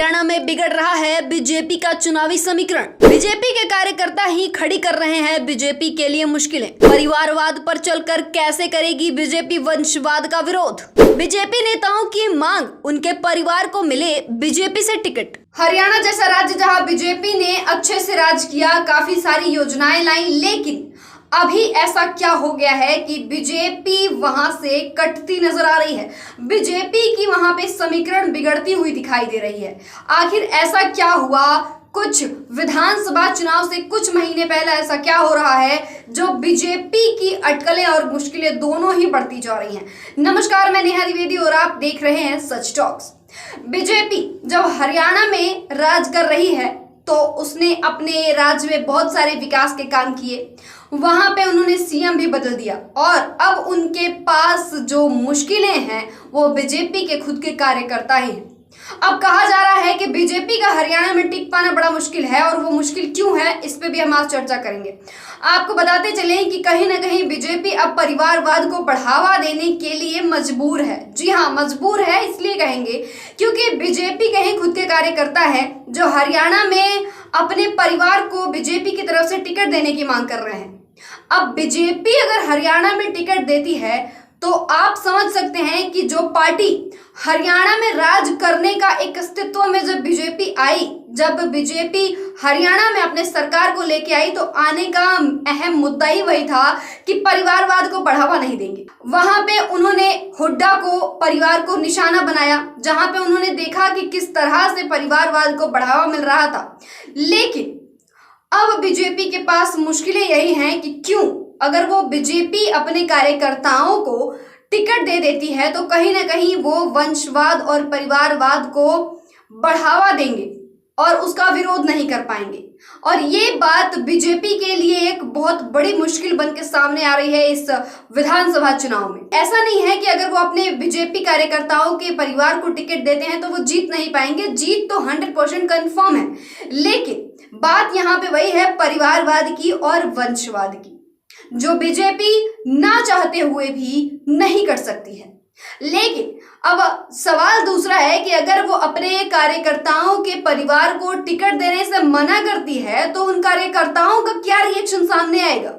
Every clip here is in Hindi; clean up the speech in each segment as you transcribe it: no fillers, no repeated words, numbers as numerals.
हरियाणा में बिगड़ रहा है बीजेपी का चुनावी समीकरण। बीजेपी के कार्यकर्ता ही खड़ी कर रहे हैं बीजेपी के लिए मुश्किलें। परिवारवाद पर चलकर कैसे करेगी बीजेपी वंशवाद का विरोध? बीजेपी नेताओं की मांग, उनके परिवार को मिले बीजेपी से टिकट। हरियाणा जैसा राज्य जहां बीजेपी ने अच्छे से राज किया, काफी सारी योजनाएं लाई, लेकिन अभी ऐसा क्या हो गया है कि बीजेपी वहां से कटती नजर आ रही है। बीजेपी की वहां पे समीकरण बिगड़ती हुई दिखाई दे रही है। आखिर ऐसा क्या हुआ? कुछ विधानसभा चुनाव से कुछ महीने पहले ऐसा क्या हो रहा है जो बीजेपी की अटकलें और मुश्किलें दोनों ही बढ़ती जा रही हैं। नमस्कार, मैं नेहा द्विवेदी और आप देख रहे हैं सच टॉक्स। बीजेपी जब हरियाणा में राज कर रही है तो उसने अपने राज्य में बहुत सारे विकास के काम किए, वहां पे उन्होंने सीएम भी बदल दिया और अब उनके पास जो मुश्किलें हैं वो बीजेपी के खुद के कार्यकर्ता ही हैं। अब कहा जा रहा है कि बीजेपी का हरियाणा में टिक पाना बड़ा मुश्किल है और वो मुश्किल क्यों है, इस पे भी हम आज चर्चा करेंगे। आपको बताते चलें कि कहीं ना कहीं बीजेपी अब परिवारवाद को बढ़ावा देने के लिए मजबूर है। जी हाँ, मजबूर है इसलिए कहेंगे क्योंकि बीजेपी के ही खुद के कार्यकर्ता हैं जो हरियाणा में अपने परिवार को बीजेपी की तरफ से टिकट देने की मांग कर रहे हैं। अब बीजेपी अगर हरियाणा में टिकट देती है तो आप समझ सकते हैं कि जो पार्टी हरियाणा में राज करने का एक अस्तित्व में जब बीजेपी आई, जब बीजेपी हरियाणा में अपने सरकार को लेके आई तो आने का अहम मुद्दा ही वही था कि परिवारवाद को बढ़ावा नहीं देंगे। वहां पे उन्होंने हुड्डा को, परिवार को निशाना बनाया, जहां पे उन्होंने देखा कि किस तरह से परिवारवाद को बढ़ावा मिल रहा था। लेकिन अब बीजेपी के पास मुश्किलें यही हैं कि क्यों, अगर वो बीजेपी अपने कार्यकर्ताओं को टिकट दे देती है तो कहीं ना कहीं वो वंशवाद और परिवारवाद को बढ़ावा देंगे और उसका विरोध नहीं कर पाएंगे। और ये बात बीजेपी के लिए एक बहुत बड़ी मुश्किल बन के सामने आ रही है इस विधानसभा चुनाव में। ऐसा नहीं है कि अगर वो अपने बीजेपी कार्यकर्ताओं के परिवार को टिकट देते हैं तो वो जीत नहीं पाएंगे, जीत तो 100% कंफर्म है। लेकिन बात यहाँ पे वही है परिवारवाद की और वंशवाद की, जो बीजेपी ना चाहते हुए भी नहीं कर सकती है। लेकिन अब सवाल दूसरा है कि अगर वो अपने कार्यकर्ताओं के परिवार को टिकट देने से मना करती है तो उन कार्यकर्ताओं का क्या रिएक्शन सामने आएगा?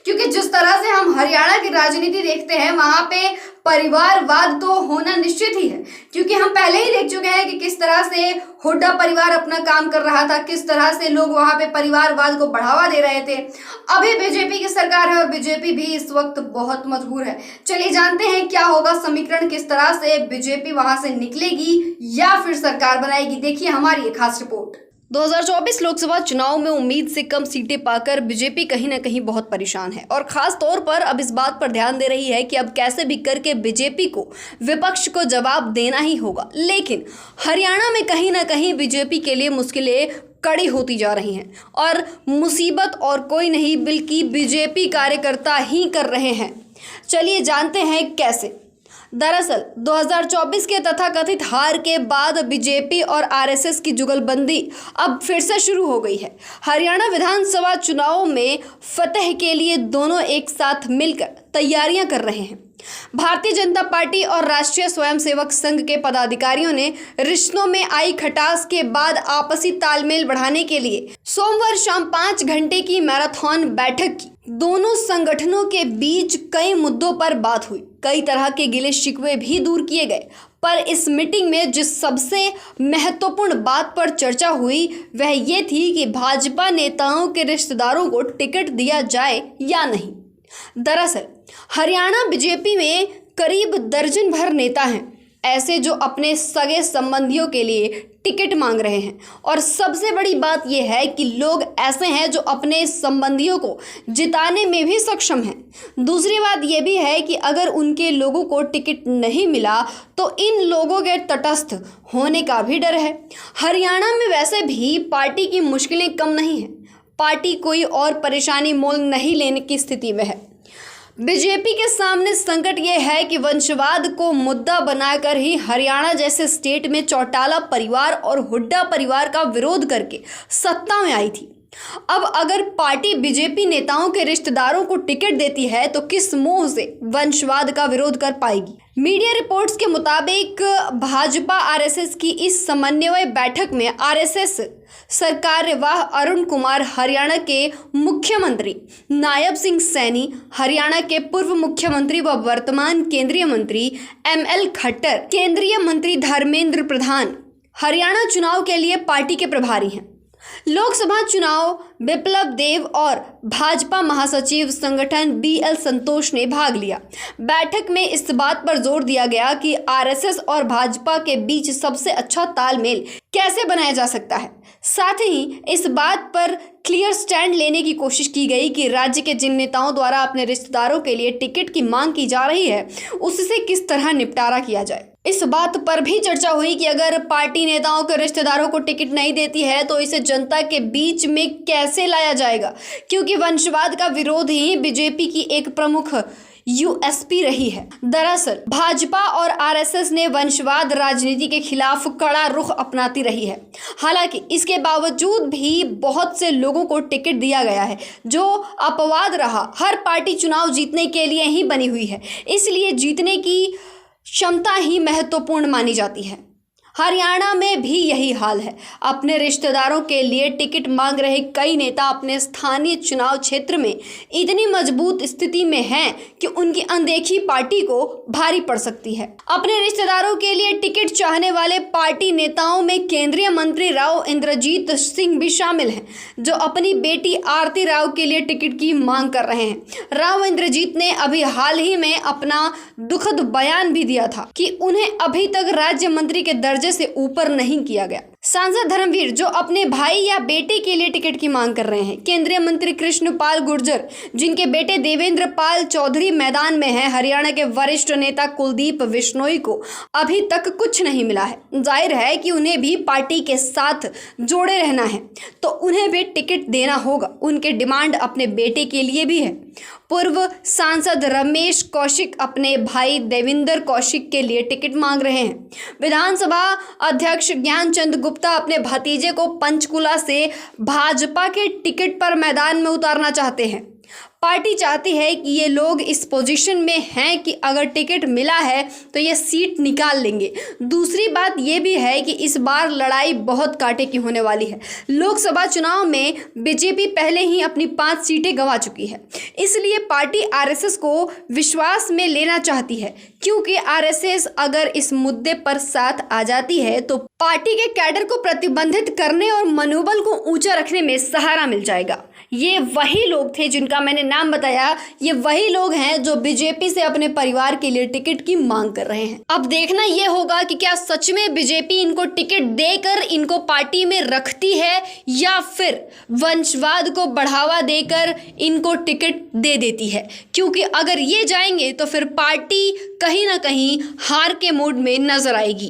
क्योंकि जिस तरह से हम हरियाणा की राजनीति देखते हैं वहां पे परिवारवाद तो होना निश्चित ही है, क्योंकि हम पहले ही देख चुके हैं कि किस तरह से हुड्डा परिवार अपना काम कर रहा था, किस तरह से लोग वहां पे परिवारवाद को बढ़ावा दे रहे थे। अभी बीजेपी की सरकार है और बीजेपी भी इस वक्त बहुत मजबूर है। चलिए जानते हैं क्या होगा समीकरण, किस तरह से बीजेपी वहां से निकलेगी या फिर सरकार बनाएगी। देखिए हमारी एक खास रिपोर्ट। 2024 लोकसभा चुनाव में उम्मीद से कम सीटें पाकर बीजेपी कहीं ना कहीं बहुत परेशान है और खास तौर पर अब इस बात पर ध्यान दे रही है कि अब कैसे भी करके बीजेपी को विपक्ष को जवाब देना ही होगा। लेकिन हरियाणा में कहीं ना कहीं बीजेपी के लिए मुश्किलें कड़ी होती जा रही हैं और मुसीबत और कोई नहीं बल्कि बीजेपी कार्यकर्ता ही कर रहे हैं। चलिए जानते हैं कैसे। दरअसल 2024 के तथाकथित हार के बाद बीजेपी और आरएसएस की जुगलबंदी अब फिर से शुरू हो गई है। हरियाणा विधानसभा चुनाव में फतह के लिए दोनों एक साथ मिलकर तैयारियां कर रहे हैं। भारतीय जनता पार्टी और राष्ट्रीय स्वयंसेवक संघ के पदाधिकारियों ने रिश्तों में आई खटास के बाद आपसी तालमेल बढ़ाने के लिए सोमवार शाम 5 घंटे की मैराथन बैठक की। दोनों संगठनों के बीच कई मुद्दों पर बात हुई, कई तरह के गिले शिकवे भी दूर किए गए। पर इस मीटिंग में जिस सबसे महत्वपूर्ण बात पर चर्चा हुई वह ये थी कि भाजपा नेताओं के रिश्तेदारों को टिकट दिया जाए या नहीं। दरअसल हरियाणा बीजेपी में करीब दर्जन भर नेता हैं ऐसे जो अपने सगे संबंधियों के लिए टिकट मांग रहे हैं। और सबसे बड़ी बात यह है कि लोग ऐसे हैं जो अपने संबंधियों को जिताने में भी सक्षम हैं। दूसरी बात यह भी है कि अगर उनके लोगों को टिकट नहीं मिला तो इन लोगों के तटस्थ होने का भी डर है। हरियाणा में वैसे भी पार्टी की मुश्किलें कम नहीं हैं, पार्टी कोई और परेशानी मोल नहीं लेने की स्थिति में है। बीजेपी के सामने संकट ये है कि वंशवाद को मुद्दा बनाकर ही हरियाणा जैसे स्टेट में चौटाला परिवार और हुड्डा परिवार का विरोध करके सत्ता में आई थी। अब अगर पार्टी बीजेपी नेताओं के रिश्तेदारों को टिकट देती है तो किस मुंह से वंशवाद का विरोध कर पाएगी। मीडिया रिपोर्ट्स के मुताबिक भाजपा आरएसएस की इस समन्वय बैठक में आरएसएस सरकार्यवाह अरुण कुमार, हरियाणा के मुख्यमंत्री नायब सिंह सैनी, हरियाणा के पूर्व मुख्यमंत्री व वर्तमान केंद्रीय मंत्री एमएल खट्टर, केंद्रीय मंत्री धर्मेंद्र प्रधान हरियाणा चुनाव के लिए पार्टी के प्रभारी हैं। लोकसभा चुनाव बिप्लब देव और भाजपा महासचिव संगठन बीएल संतोष ने भाग लिया। बैठक में इस बात पर जोर दिया गया कि आरएसएस और भाजपा के बीच सबसे अच्छा तालमेल कैसे बनाया जा सकता है। साथ ही इस बात पर क्लियर स्टैंड लेने की कोशिश की गई कि राज्य के जिन नेताओं द्वारा अपने रिश्तेदारों के लिए टिकट की मांग की जा रही है उससे किस तरह निपटारा किया जाए। इस बात पर भी चर्चा हुई कि अगर पार्टी नेताओं के रिश्तेदारों को टिकट नहीं देती है तो इसे जनता के बीच में कैसे लाया जाएगा, क्योंकि वंशवाद का विरोध ही बीजेपी की एक प्रमुख यूएसपी रही है। दरअसल भाजपा और आरएसएस ने वंशवाद राजनीति के खिलाफ कड़ा रुख अपनाती रही है। हालांकि इसके बावजूद भी बहुत से लोगों को टिकट दिया गया है, जो अपवाद रहा। हर पार्टी चुनाव जीतने के लिए ही बनी हुई है, इसलिए जीतने की क्षमता ही महत्वपूर्ण मानी जाती है। हरियाणा में भी यही हाल है। अपने रिश्तेदारों के लिए टिकट मांग रहे कई नेता अपने स्थानीय चुनाव क्षेत्र में इतनी मजबूत स्थिति में हैं कि उनकी अनदेखी पार्टी को भारी पड़ सकती है। अपने रिश्तेदारों के लिए टिकट चाहने वाले पार्टी नेताओं में केंद्रीय मंत्री राव इंद्रजीत सिंह भी शामिल हैं, जो अपनी बेटी आरती राव के लिए टिकट की मांग कर रहे हैं। राव इंद्रजीत ने अभी हाल ही में अपना दुखद बयान भी दिया था कि उन्हें अभी तक राज्य मंत्री के दर्जे से ऊपर नहीं किया गया। सांसद धर्मवीर, जो अपने भाई या बेटे के लिए टिकट की मांग कर रहे हैं। केंद्रीय मंत्री कृष्ण पाल गुर्जर, जिनके बेटे देवेंद्र पाल चौधरी मैदान में हैं। हरियाणा के वरिष्ठ नेता कुलदीप बिश्नोई को अभी तक कुछ नहीं मिला है। जाहिर है कि उन्हें भी पार्टी के साथ जोड़े रहना है, तो उन्हें भी टिकट देना होगा। उनके डिमांड अपने बेटे के लिए भी है। पूर्व सांसद रमेश कौशिक अपने भाई देवेंद्र कौशिक के लिए टिकट मांग रहे हैं। विधानसभा अध्यक्ष ज्ञानचंद गुप्ता अपने भतीजे को पंचकुला से भाजपा के टिकट पर मैदान में उतारना चाहते हैं। पार्टी चाहती है कि ये लोग इस पोजीशन में हैं कि अगर टिकट मिला है तो ये सीट निकाल लेंगे। दूसरी बात ये भी है कि इस बार लड़ाई बहुत कांटे की होने वाली है। लोकसभा चुनाव में बीजेपी पहले ही अपनी 5 सीटें गंवा चुकी है, इसलिए पार्टी आरएसएस को विश्वास में लेना चाहती है, क्योंकि आरएसएस अगर इस मुद्दे पर साथ आ जाती है तो पार्टी के कैडर को प्रतिबंधित करने और मनोबल को ऊंचा रखने में सहारा मिल जाएगा। ये वही लोग थे जिनका मैंने नाम बताया। ये वही लोग हैं जो बीजेपी से अपने परिवार के लिए टिकट की मांग कर रहे हैं। अब देखना ये होगा कि क्या सच में बीजेपी इनको टिकट देकर इनको पार्टी में रखती है या फिर वंशवाद को बढ़ावा देकर इनको टिकट दे देती है, क्योंकि अगर ये जाएंगे तो फिर पार्टी कहीं ना कहीं हार के मूड में नजर आएगी।